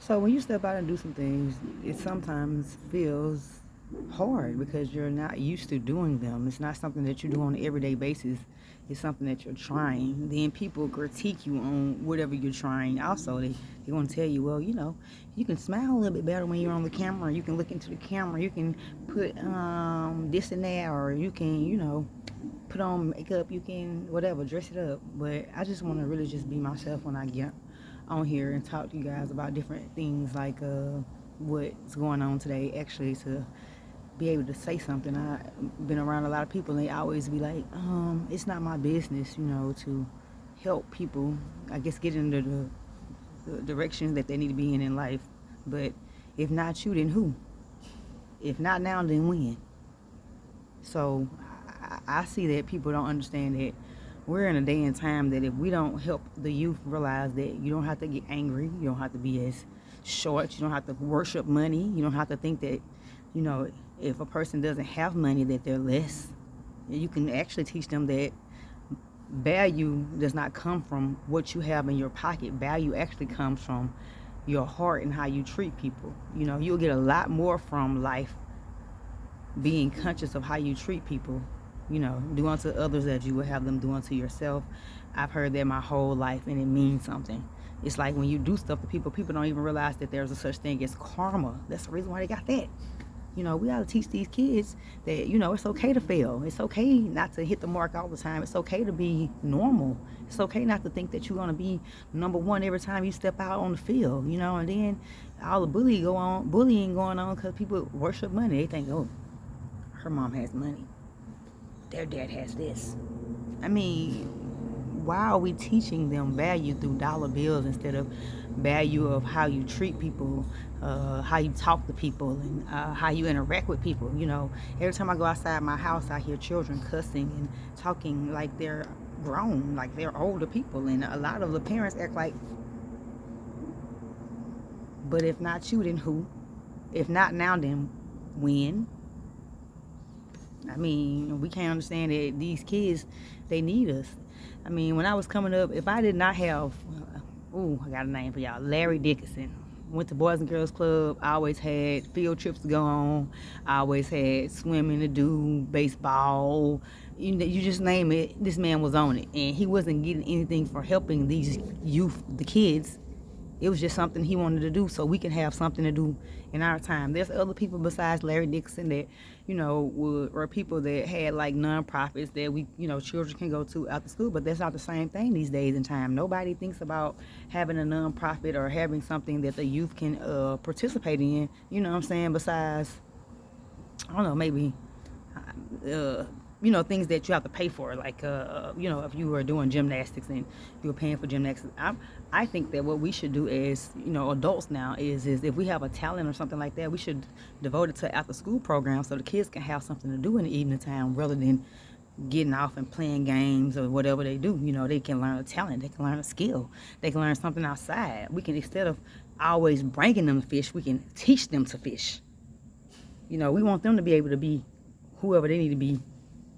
So when you step out and do some things, it sometimes feels hard because you're not used to doing them. It's not something that you do on an everyday basis. It's something that you're trying. Then people critique you on whatever you're trying. Also, they want to tell you, well, you can smile a little bit better when you're on the camera. You can look into the camera. You can put this and that, or you can, put on makeup. You can whatever, dress it up. But I just want to really just be myself when I get on here and talk to you guys about different things like what's going on today. Actually, to be able to say something. I've been around a lot of people and they always be like, it's not my business, to help people, I guess, get into the directions that they need to be in life. But if not you, then who? If not now, then when? So I see that people don't understand that we're in a day and time that if we don't help the youth realize that you don't have to get angry, you don't have to be as short, you don't have to worship money, you don't have to think that, if a person doesn't have money that they're less. You can actually teach them that value does not come from what you have in your pocket. Value actually comes from your heart and how you treat people. You'll get a lot more from life being conscious of how you treat people. Do unto others as you would have them do unto yourself. I've heard that my whole life, and it means something. It's like when you do stuff to people don't even realize that there's a such thing as karma. That's the reason why they got that. We got to teach these kids that, it's okay to fail. It's okay not to hit the mark all the time. It's okay to be normal. It's okay not to think that you're going to be number one every time you step out on the field, and then all the bullying going on because people worship money. They think, oh, her mom has money. Their dad has this. I mean, why are we teaching them value through dollar bills instead of value of how you treat people, how you talk to people, and how you interact with people? Every time I go outside my house, I hear children cussing and talking like they're grown, like they're older people, and a lot of the parents act like, but if not you, then who? If not now, then when? I mean, we can't understand that these kids, they need us. I mean, when I was coming up, if I did not have, I got a name for y'all, Larry Dickinson. Went to Boys and Girls Club. I always had field trips to go on. I always had swimming to do, baseball. You just name it, this man was on it. And he wasn't getting anything for helping these youth, the kids. It was just something he wanted to do so we can have something to do in our time. There's other people besides Larry Dixon that, or people that had like nonprofits that we, children can go to after school, but that's not the same thing these days in time. Nobody thinks about having a nonprofit or having something that the youth can participate in, besides, I don't know, maybe things that you have to pay for, like, if you were doing gymnastics and you were paying for gymnastics. I think that what we should do as, adults now is if we have a talent or something like that, we should devote it to after school programs so the kids can have something to do in the evening time rather than getting off and playing games or whatever they do. They can learn a talent, they can learn a skill, they can learn something outside. We can, instead of always bringing them to fish, we can teach them to fish. We want them to be able to be whoever they need to be,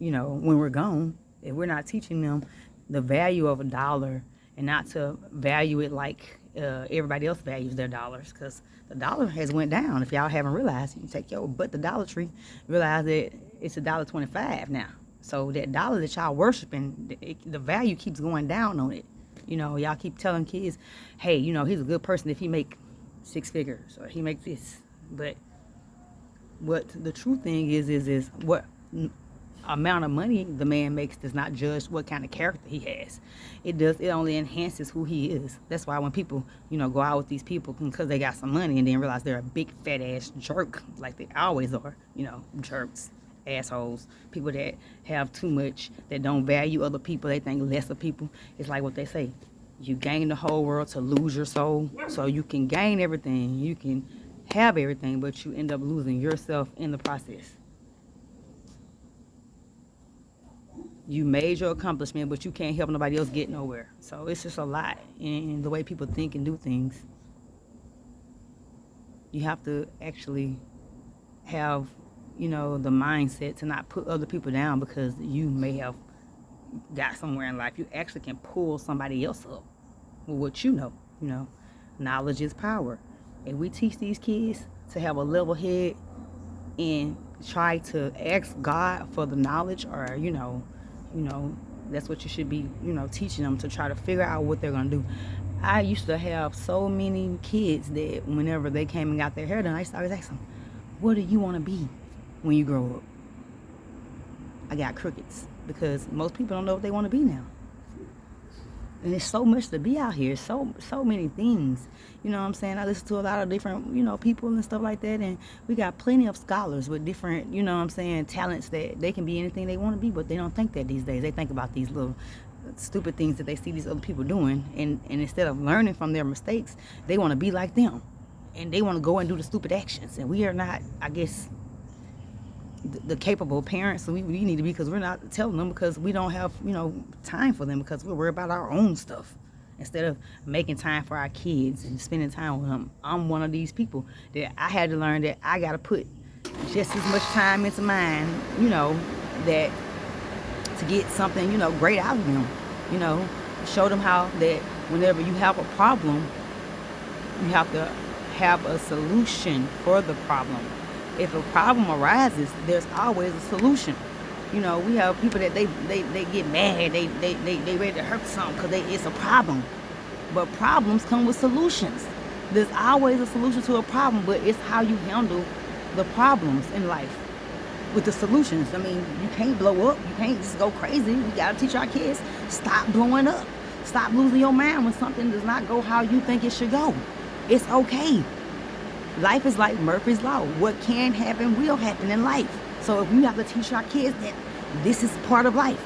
when we're gone. If we're not teaching them the value of a dollar and not to value it like everybody else values their dollars, because the dollar has went down. If y'all haven't realized, you can take your butt to Dollar Tree, realize that it's $1.25 now. So that dollar that y'all worshiping, the value keeps going down on it. Y'all keep telling kids, hey, he's a good person if he make 6 figures or he makes this. But what the true thing is what amount of money the man makes does not judge what kind of character he has. It only enhances who he is. That's why when people, go out with these people because they got some money and then realize they're a big fat ass jerk, like they always are, jerks, assholes, people that have too much, that don't value other people, they think less of people. It's like what they say, you gain the whole world to lose your soul. So you can gain everything, you can have everything, but you end up losing yourself in the process. You made your accomplishment, but you can't help nobody else get nowhere. So it's just a lot in the way people think and do things. You have to actually have, the mindset to not put other people down because you may have got somewhere in life. You actually can pull somebody else up with what you know. Knowledge is power. If we teach these kids to have a level head and try to ask God for the knowledge, or that's what you should be, teaching them, to try to figure out what they're gonna do. I used to have so many kids that whenever they came and got their hair done, I used to always ask them, "What do you want to be when you grow up?" I got crickets, because most people don't know what they want to be now. And there's so much to be out here, so many things. You know what I'm saying? I listen to a lot of different, people and stuff like that, and we got plenty of scholars with different, talents that they can be anything they want to be, but they don't think that these days. They think about these little stupid things that they see these other people doing, and instead of learning from their mistakes, they want to be like them, and they want to go and do the stupid actions. And we are not, I guess, the capable parents, so we need to be, because we're not telling them, because we don't have time for them, because we're worried about our own stuff instead of making time for our kids and spending time with them. I'm one of these people that I had to learn that I got to put just as much time into mine, that to get something great out of them. Show them how that whenever you have a problem, you have to have a solution for the problem. If a problem arises, there's always a solution. We have people that they get mad, they ready to hurt something because it's a problem. But problems come with solutions. There's always a solution to a problem, but it's how you handle the problems in life with the solutions. I mean, you can't blow up. You can't just go crazy. We got to teach our kids, stop blowing up. Stop losing your mind when something does not go how you think it should go. It's okay. Life is like Murphy's Law. What can happen will happen in life. So if we have to teach our kids that this is part of life.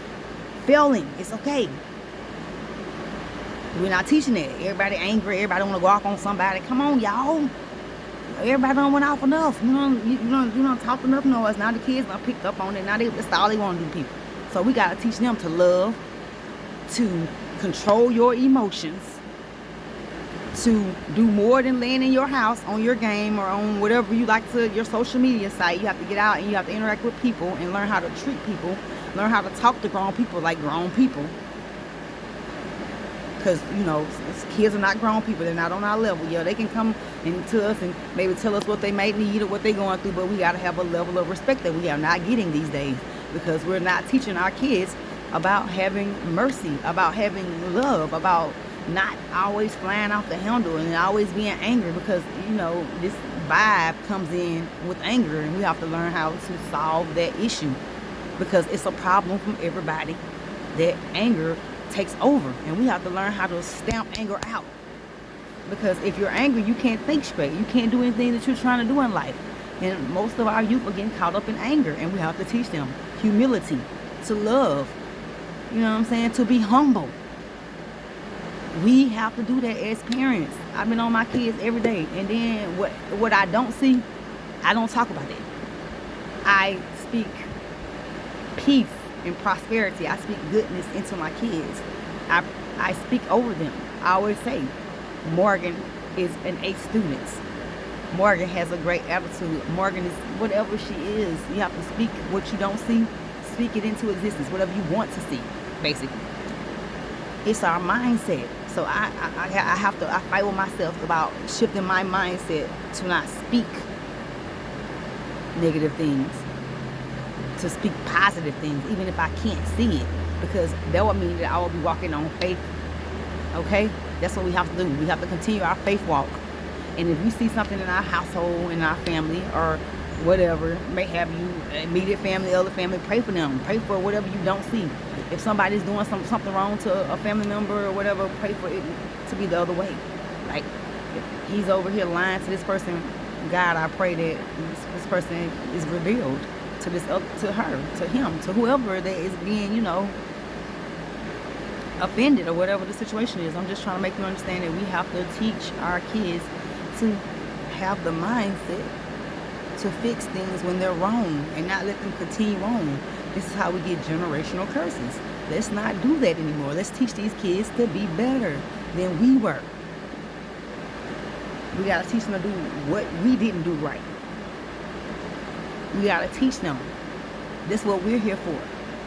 Failing, it's okay. We're not teaching that. Everybody angry. Everybody want to go off on somebody. Come on, y'all. Everybody done went off enough. You don't talk enough noise. Now the kids done picked up on it. Now that's all they want to do, people. So we got to teach them to love, to control your emotions, to do more than laying in your house on your game or on whatever you like to, your social media site. You have to get out and you have to interact with people and learn how to treat people, learn how to talk to grown people like grown people. Because, kids are not grown people. They're not on our level. Yeah, they can come into us and maybe tell us what they might need or what they're going through, but we got to have a level of respect that we are not getting these days, because we're not teaching our kids about having mercy, about having love, about not always flying off the handle and always being angry, because this vibe comes in with anger, and we have to learn how to solve that issue, because it's a problem from everybody that anger takes over, and we have to learn how to stamp anger out, because if you're angry, you can't think straight, you can't do anything that you're trying to do in life. And most of our youth are getting caught up in anger, and we have to teach them humility, to love, to be humble. We have to do that as parents. I've been on my kids every day. And then what I don't see, I don't talk about that. I speak peace and prosperity. I speak goodness into my kids. I speak over them. I always say, Morgan is an A student. Morgan has a great attitude. Morgan is whatever she is. You have to speak what you don't see. Speak it into existence. Whatever you want to see, basically. It's our mindset. So I fight with myself about shifting my mindset to not speak negative things, to speak positive things, even if I can't see it, because that would mean that I will be walking on faith. Okay? That's what we have to do. We have to continue our faith walk. And if we see something in our household, in our family, or whatever, may have you, immediate family, other family, pray for them. Pray for whatever you don't see. If somebody's doing something wrong to a family member or whatever, pray for it to be the other way. Like, if he's over here lying to this person, God, I pray that this person is revealed to this other, to her, to him, to whoever that is being, offended or whatever the situation is. I'm just trying to make you understand that we have to teach our kids to have the mindset to fix things when they're wrong and not let them continue on. This is how we get generational curses. Let's not do that anymore. Let's teach these kids to be better than we were. We got to teach them to do what we didn't do right. We got to teach them. This is what we're here for.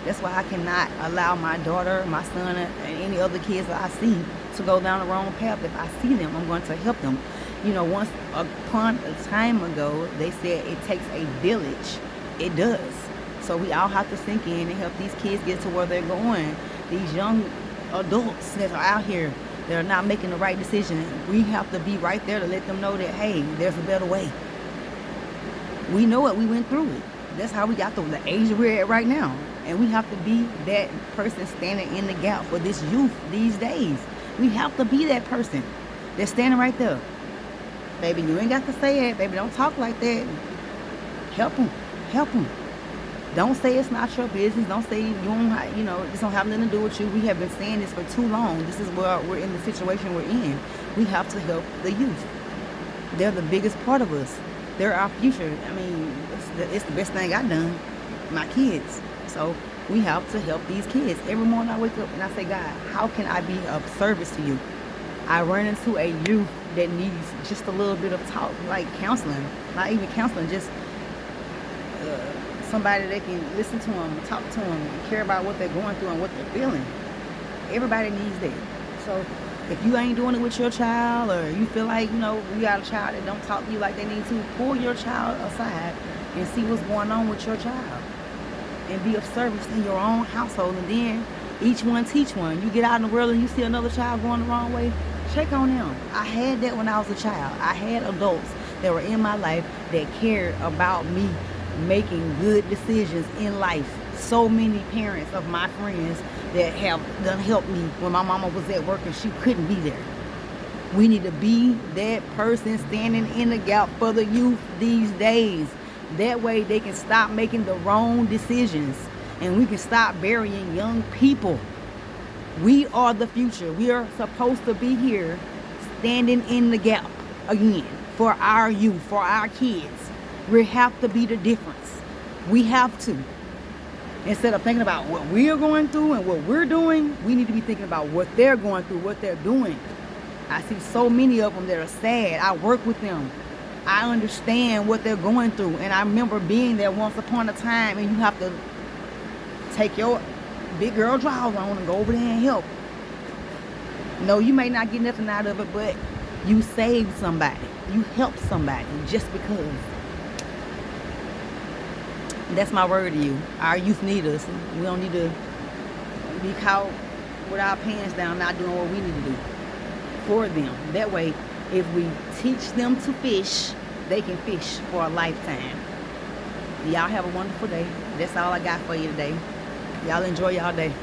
That's why I cannot allow my daughter, my son, and any other kids that I see to go down the wrong path. If I see them, I'm going to help them. Once upon a time ago, they said it takes a village. It does. So we all have to sink in and help these kids get to where they're going. These young adults that are out here that are not making the right decision, we have to be right there to let them know that, hey, there's a better way. We know it. We went through it. That's how we got to the age we're at right now. And we have to be that person standing in the gap for this youth these days. We have to be that person that's standing right there. Baby, you ain't got to say it. Baby, don't talk like that. Help them. Help them. Don't say it's not your business. Don't say this don't have nothing to do with you. We have been saying this for too long. This is where we're in the situation we're in. We have to help the youth. They're the biggest part of us. They're our future. I mean, it's the best thing I've done. My kids. So we have to help these kids. Every morning I wake up and I say, God, how can I be of service to you? I run into a youth that needs just a little bit of talk, like counseling. Not even counseling, just somebody that can listen to them, talk to them, and care about what they're going through and what they're feeling. Everybody needs that. So if you ain't doing it with your child, or you feel like, you got a child that don't talk to you like they need to, pull your child aside and see what's going on with your child. And be of service in your own household. And then each one teach one. You get out in the world and you see another child going the wrong way, check on them. I had that when I was a child. I had adults that were in my life that cared about me making good decisions in life. So many parents of my friends that have done helped me when my mama was at work and she couldn't be there. We need to be that person standing in the gap for the youth these days. That way they can stop making the wrong decisions and we can stop burying young people. We are the future. We are supposed to be here standing in the gap again for our youth, for our kids. We have to be the difference. We have to. Instead of thinking about what we're going through and what we're doing, we need to be thinking about what they're going through, what they're doing. I see so many of them that are sad. I work with them. I understand what they're going through. And I remember being there once upon a time, and you have to take your big girl drawers on and go over there and help. No, you may not get nothing out of it, but you saved somebody. You helped somebody just because. That's my word to you. Our youth need us. We don't need to be caught with our pants down, not doing what we need to do for them. That way, if we teach them to fish, they can fish for a lifetime. Y'all have a wonderful day. That's all I got for you today. Y'all enjoy y'all day.